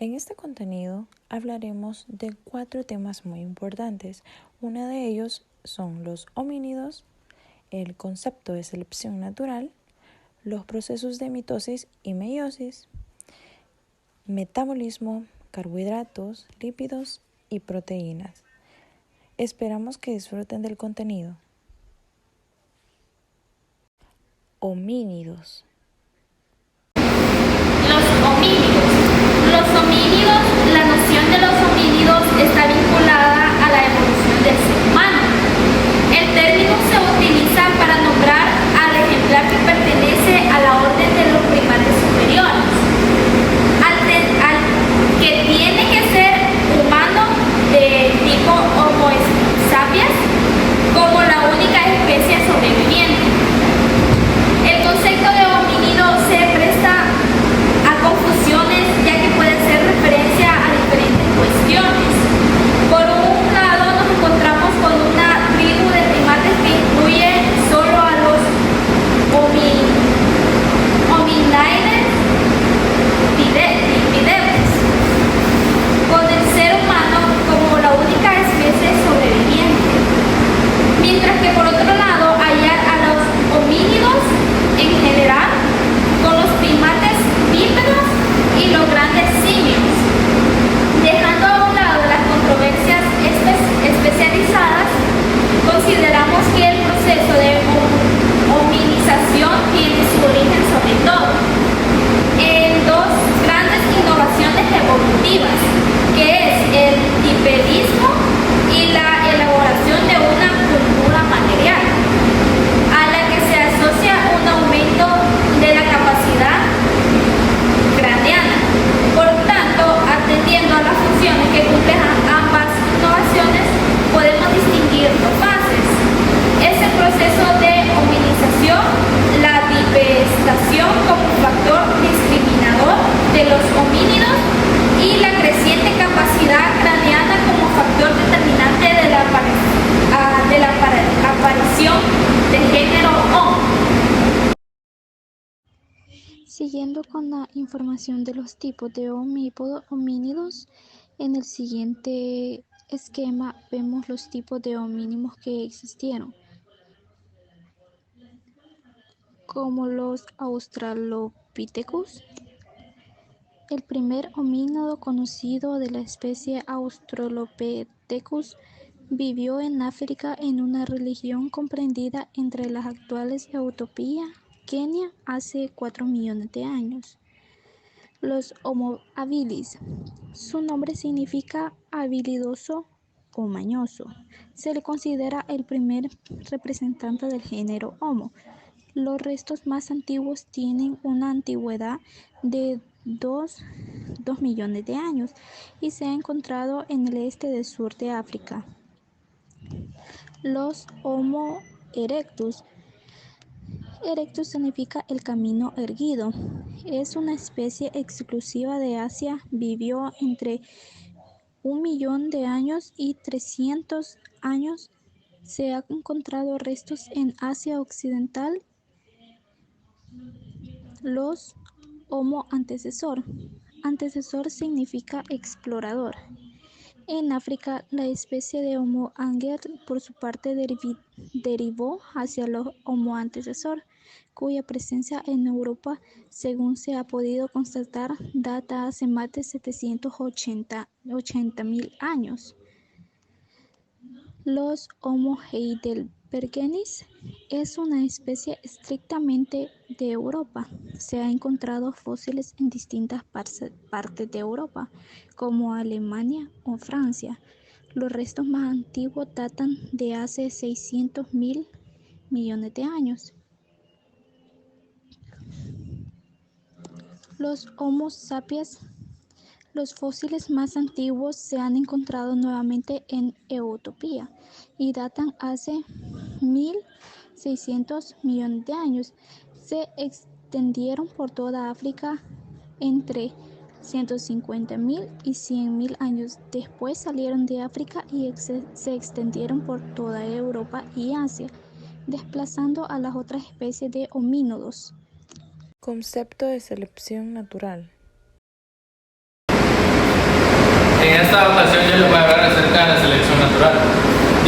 En este contenido hablaremos de 4 temas muy importantes. Uno de ellos son los homínidos, el concepto de selección natural, los procesos de mitosis y meiosis, metabolismo, carbohidratos, lípidos y proteínas. Esperamos que disfruten del contenido. Homínidos. Los homínidos. La noción de los homínidos está vinculada a la evolución del ser humano. El término se utiliza para nombrar al ejemplar que pertenece a la orden de los primates superiores, al que tiene que ser humano de tipo Homo sapiens como la única especie sobreviviente. El concepto de homínido se presta a confusiones ya que puede hacer referencia a diferentes cuestiones. Por un lado nos encontramos con una tribu de primates que incluye solo a los hominidés vivientes, con el ser humano como la única especie sobreviviente. Mientras que por otro lado hay a los homínidos en general, con los primates bípedos y los grandes simios. Dejando a un lado las controversias especializadas, consideramos que el proceso de hominización tiene su origen sobre todo en dos grandes innovaciones evolutivas, que es el tipedismo y la elaboración de una cultura material, a la que se asocia un aumento de la capacidad craneana. Por tanto, atendiendo a las funciones que cumplen ambas innovaciones, podemos distinguir dos fases. Es el proceso de hominización, la tipestación como factor discriminador de los homínidos y la creciente capacidad craneana como factor determinante de la aparición del género Homo. Siguiendo con la información de los tipos de homínidos, en el siguiente esquema vemos los tipos de homínidos que existieron, como los Australopithecus. El primer homínido conocido de la especie Australopithecus vivió en África en una región comprendida entre las actuales Etiopía y Kenia hace 4 millones de años. Los Homo habilis. Su nombre significa habilidoso o mañoso. Se le considera el primer representante del género Homo. Los restos más antiguos tienen una antigüedad de 2 millones de años y se ha encontrado en el este del sur de África. Los Homo erectus. Erectus significa el camino erguido. Es una especie exclusiva de Asia. Vivió entre 1 millón de años y 300 años. Se han encontrado restos en Asia Occidental. Los Homo antecesor. Antecesor significa explorador. En África, la especie de Homo anger por su parte derivó hacia los Homo antecesor, cuya presencia en Europa, según se ha podido constatar, data hace más de 780.000 años. Los Homo heidelbergensis es una especie estrictamente de Europa. Se han encontrado fósiles en distintas partes de Europa, como Alemania o Francia. Los restos más antiguos datan de hace 600.000 millones de años. Los Homo sapiens. Los fósiles más antiguos se han encontrado nuevamente en Etiopía y datan hace 1.600 millones de años. Se extendieron por toda África entre 150.000 y 100.000 años. Después salieron de África y se extendieron por toda Europa y Asia, desplazando a las otras especies de homínidos. Concepto de selección natural.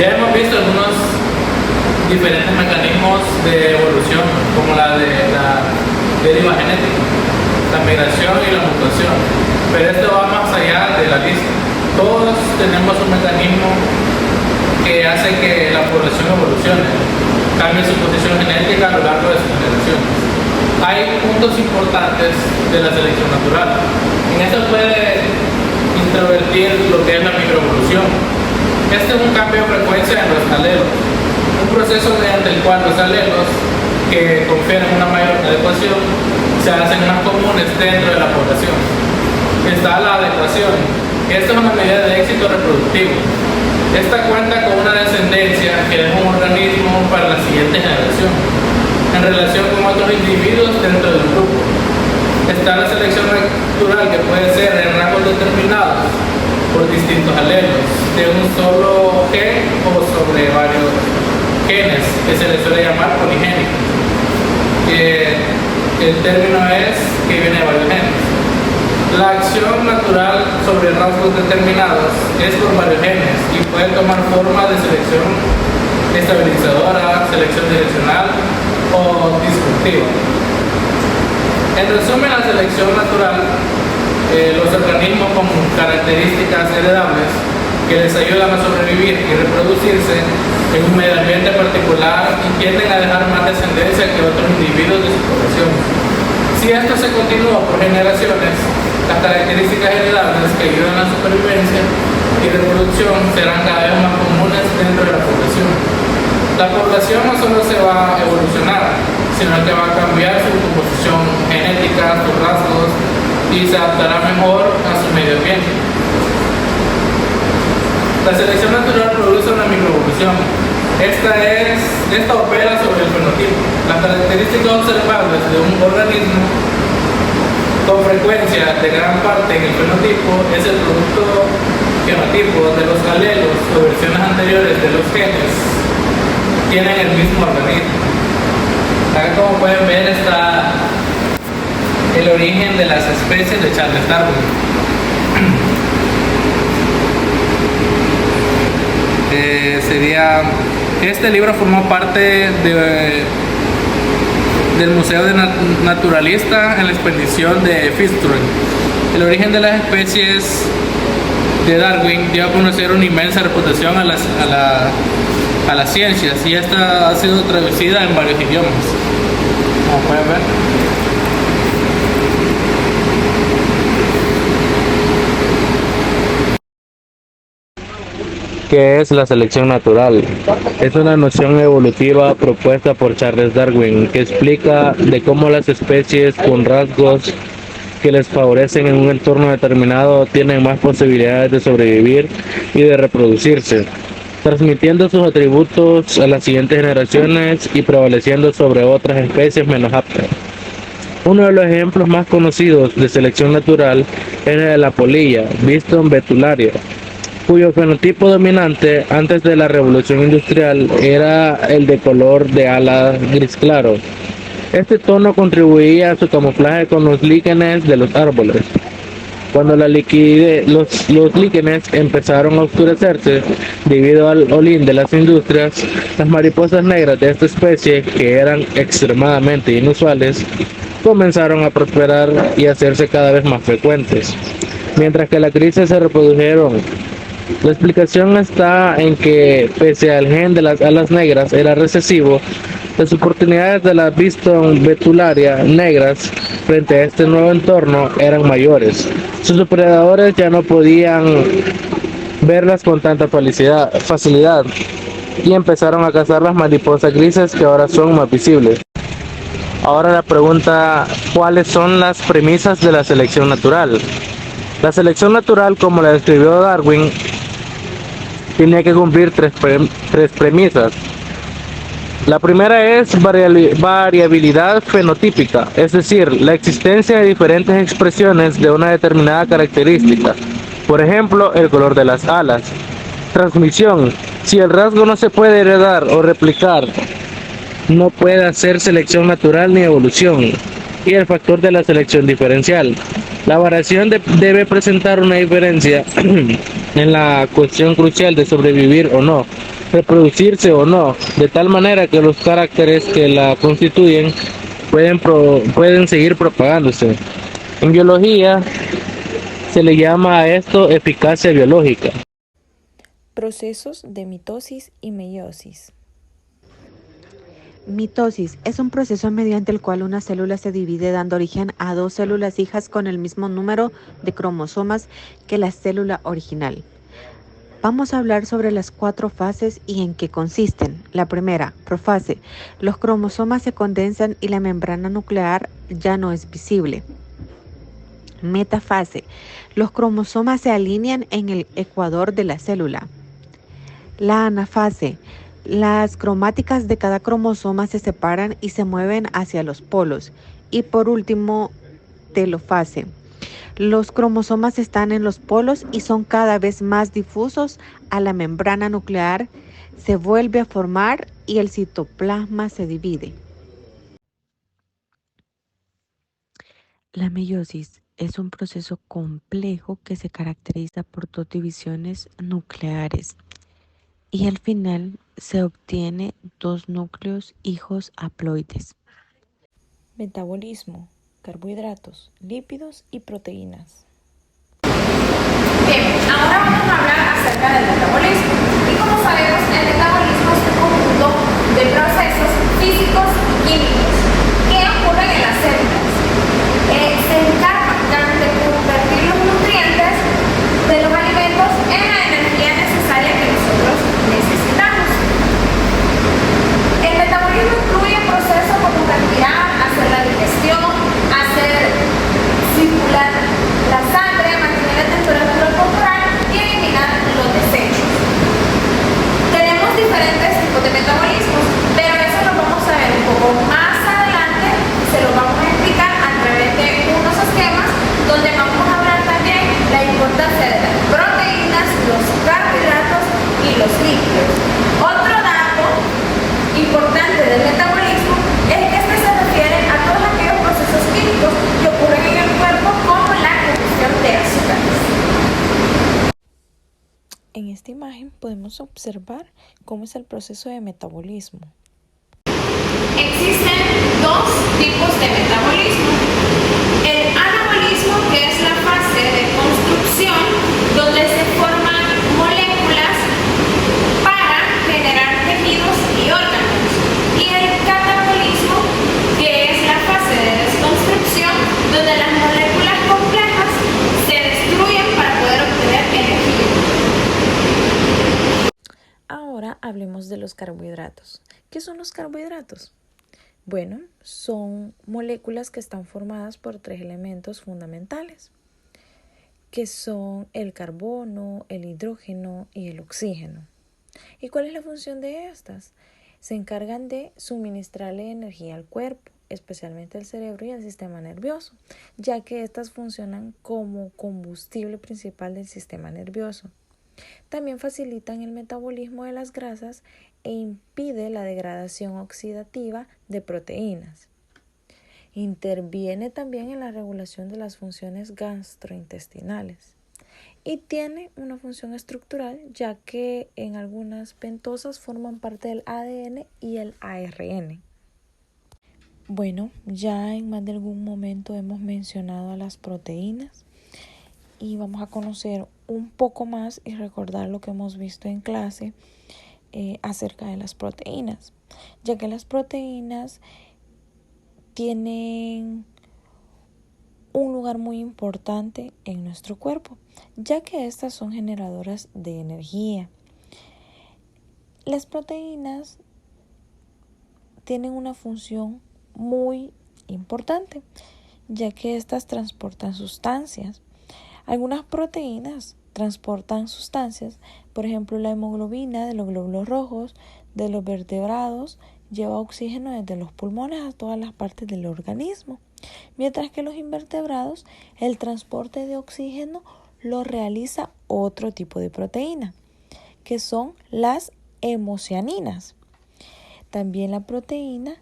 Ya hemos visto algunos diferentes mecanismos de evolución, como la de la deriva genética, la migración y la mutación, pero esto va más allá de la lista. Todos tenemos un mecanismo que hace que la población evolucione, cambie su posición genética a lo largo de sus generaciones. Hay puntos importantes de la selección natural. En esto puede introvertir lo que es la microevolución. Este es un cambio de frecuencia en los alelos, un proceso mediante el cual los alelos que confieren una mayor adecuación se hacen más comunes dentro de la población. Está la adecuación. Esta es una medida de éxito reproductivo. Esta cuenta con una descendencia que es un organismo para la siguiente generación, en relación con otros individuos dentro del grupo. Está la selección natural, que puede ser en rangos determinados por distintos alelos de un solo gen o sobre varios genes, que se les suele llamar poligénico. El término es que viene de varios genes. La acción natural sobre rasgos determinados es por varios genes y puede tomar forma de selección estabilizadora, selección direccional o disruptiva. En resumen, la selección natural, los organismos con características heredables que les ayudan a sobrevivir y reproducirse en un medio ambiente particular y tienden a dejar más descendencia que otros individuos de su población. Si esto se continúa por generaciones, las características heredables que ayudan a la supervivencia y reproducción serán cada vez más comunes dentro de la población. La población no solo se va a evolucionar, sino que va a cambiar su composición genética, sus rasgos, y se adaptará mejor a su medio ambiente. La selección natural produce una microevolución. Esta opera sobre el fenotipo. Las características observables de un organismo con frecuencia de gran parte en el fenotipo es el producto genotipo de los alelos o versiones anteriores de los genes tienen el mismo organismo. Acá, como pueden ver, está el origen de las especies de Charles Darwin. Este libro formó parte del Museo de Naturalista en la expedición de Fitzroy. El origen de las especies de Darwin dio a conocer una inmensa reputación a las ciencias, y esta ha sido traducida en varios idiomas, como pueden ver. ¿Qué es la selección natural? Es una noción evolutiva propuesta por Charles Darwin que explica de cómo las especies con rasgos que les favorecen en un entorno determinado tienen más posibilidades de sobrevivir y de reproducirse, transmitiendo sus atributos a las siguientes generaciones y prevaleciendo sobre otras especies menos aptas. Uno de los ejemplos más conocidos de selección natural es el de la polilla, Biston betularia, cuyo fenotipo dominante antes de la revolución industrial era el de color de ala gris claro. Este tono contribuía a su camuflaje con los líquenes de los árboles. Cuando los líquenes empezaron a oscurecerse debido al olín de las industrias, las mariposas negras de esta especie, que eran extremadamente inusuales, comenzaron a prosperar y a hacerse cada vez más frecuentes, mientras que las grises se reprodujeron. La explicación está en que, pese al gen de las alas negras era recesivo, las oportunidades de las Biston betularia negras frente a este nuevo entorno eran mayores. Sus depredadores ya no podían verlas con tanta facilidad y empezaron a cazar las mariposas grises, que ahora son más visibles. Ahora la pregunta: ¿cuáles son las premisas de la selección natural? La selección natural, como la describió Darwin, tenía que cumplir tres premisas. La primera es variabilidad fenotípica, es decir, la existencia de diferentes expresiones de una determinada característica. Por ejemplo, el color de las alas. Transmisión: si el rasgo no se puede heredar o replicar, no puede hacer selección natural ni evolución. Y el factor de la selección diferencial: la variación debe presentar una diferencia en la cuestión crucial de sobrevivir o no. reproducirse o no, de tal manera que los caracteres que la constituyen pueden seguir propagándose. En biología se le llama a esto eficacia biológica. Procesos de mitosis y meiosis. Mitosis es un proceso mediante el cual una célula se divide dando origen a dos células hijas con el mismo número de cromosomas que la célula original. Vamos a hablar sobre las 4 fases y en qué consisten. La primera, profase. Los cromosomas se condensan y la membrana nuclear ya no es visible. Metafase. Los cromosomas se alinean en el ecuador de la célula. La anafase. Las cromáticas de cada cromosoma se separan y se mueven hacia los polos. Y por último, telofase. Los cromosomas están en los polos y son cada vez más difusos a la membrana nuclear, se vuelve a formar y el citoplasma se divide. La meiosis es un proceso complejo que se caracteriza por 2 divisiones nucleares y al final se obtiene 2 núcleos hijos haploides. Metabolismo, carbohidratos, lípidos y proteínas. Bien, ahora vamos a hablar acerca del metabolismo. Y como sabemos, el metabolismo es un conjunto de procesos físicos y químicos que ocurren en las células. Se encargan de convertir los nutrientes de los alimentos en la energía necesaria que nosotros necesitamos. El metabolismo incluye procesos como respirar, hacer la digestión, hacer circular la sangre, mantener la temperatura corporal y eliminar los desechos. Tenemos diferentes tipos de metabolismos, pero eso lo vamos a ver un poco más adelante y se lo vamos a explicar a través de unos esquemas donde vamos a hablar también la importancia de las proteínas, los carbohidratos y los lípidos. Otro dato importante del metabolismo es que este se refiere a todos aquellos procesos químicos que ocurren en el cuerpo como la combustión de azúcares. En esta imagen podemos observar cómo es el proceso de metabolismo. Existen 2 tipos de metabolismo. El anabolismo, que es la fase de construcción, donde se forman moléculas para generar tejidos y órganos. Y el catabolismo, que es la fase de desconstrucción, donde las moléculas complejas se destruyen para poder obtener energía. Ahora hablemos de los carbohidratos. ¿Qué son los carbohidratos? Bueno, son moléculas que están formadas por 3 elementos fundamentales, que son el carbono, el hidrógeno y el oxígeno. ¿Y cuál es la función de estas? Se encargan de suministrarle energía al cuerpo, especialmente al cerebro y al sistema nervioso, ya que estas funcionan como combustible principal del sistema nervioso. También facilitan el metabolismo de las grasas e impide la degradación oxidativa de proteínas. Interviene también en la regulación de las funciones gastrointestinales y tiene una función estructural, ya que en algunas pentosas forman parte del ADN y el ARN. Bueno, ya en más de algún momento hemos mencionado a las proteínas y vamos a conocer un poco más y recordar lo que hemos visto en clase acerca de las proteínas, ya que las proteínas tienen un lugar muy importante en nuestro cuerpo, ya que estas son generadoras de energía. Las proteínas tienen una función muy importante, ya que estas transportan sustancias. Algunas proteínas transportan sustancias, por ejemplo la hemoglobina de los glóbulos rojos de los vertebrados lleva oxígeno desde los pulmones a todas las partes del organismo, mientras que los invertebrados el transporte de oxígeno lo realiza otro tipo de proteína, que son las hemocianinas. También la proteína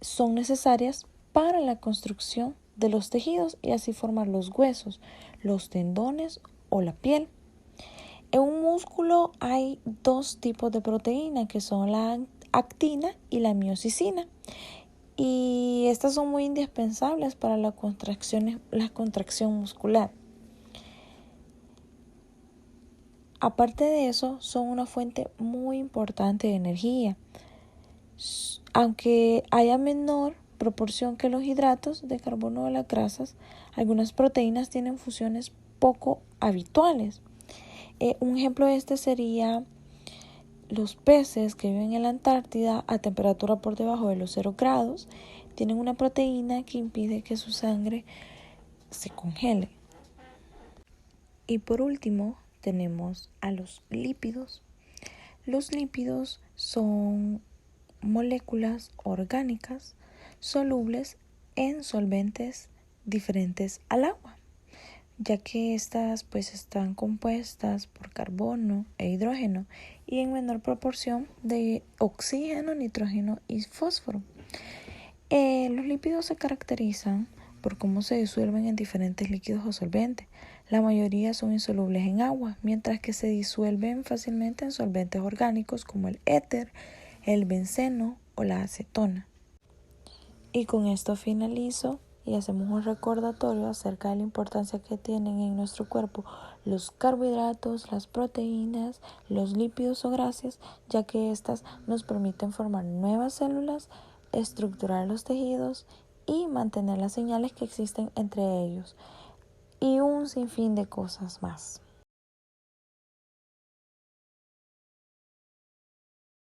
son necesarias para la construcción de los tejidos y así formar los huesos, los tendones o la piel. En un músculo hay dos tipos de proteína que son la actina y la miosina. Y estas son muy indispensables para la contracción muscular. Aparte de eso, son una fuente muy importante de energía. Aunque haya menor proporción que los hidratos de carbono o las grasas, algunas proteínas tienen funciones poco habituales. Un ejemplo de este sería los peces que viven en la Antártida a temperatura por debajo de los 0 grados tienen una proteína que impide que su sangre se congele. Y por último tenemos a los lípidos. Los lípidos son moléculas orgánicas solubles en solventes diferentes al agua, ya que estas pues están compuestas por carbono e hidrógeno y en menor proporción de oxígeno, nitrógeno y fósforo. Los lípidos se caracterizan por cómo se disuelven en diferentes líquidos o solventes. La mayoría son insolubles en agua, mientras que se disuelven fácilmente en solventes orgánicos como el éter, el benceno o la acetona. Y con esto finalizo y hacemos un recordatorio acerca de la importancia que tienen en nuestro cuerpo los carbohidratos, las proteínas, los lípidos o grasas, ya que estas nos permiten formar nuevas células, estructurar los tejidos y mantener las señales que existen entre ellos, y un sinfín de cosas más.